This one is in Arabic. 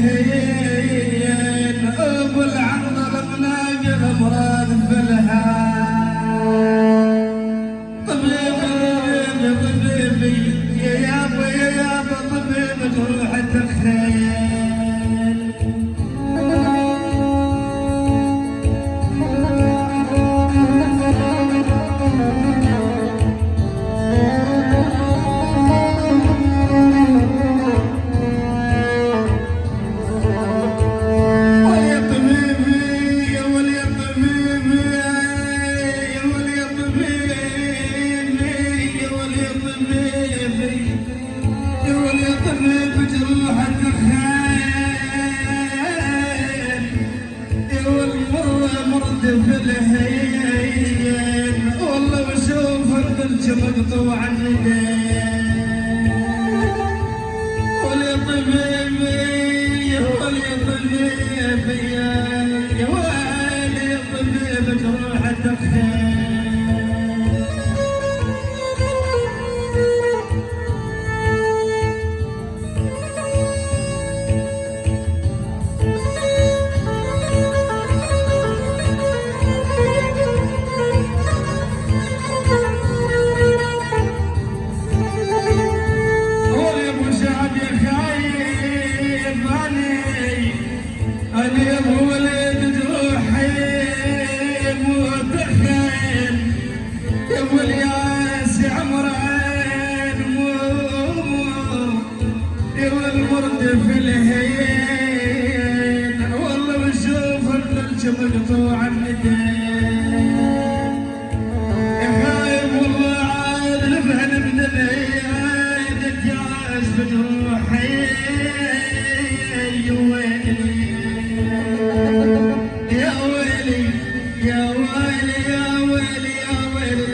الهين ابو العنظر مناقل مراد بالهان طبيبي يا يابا طبيب تروح تخيل والله بشوف الدرج مقطوع الندين ولي طبيبي يا ولي طبيبي يا ولي طبيبي تروح الدخان أنا يا ولد جروحي متخيل يا والياس عمران يا والمرد في الهين والله بشوف الدرج مقطوع الندين يا خايب والله عاد نفهم من العيد الجاز بجروحي يا ويلي يا ويلي يا ويلي يا ويلي يا ويلي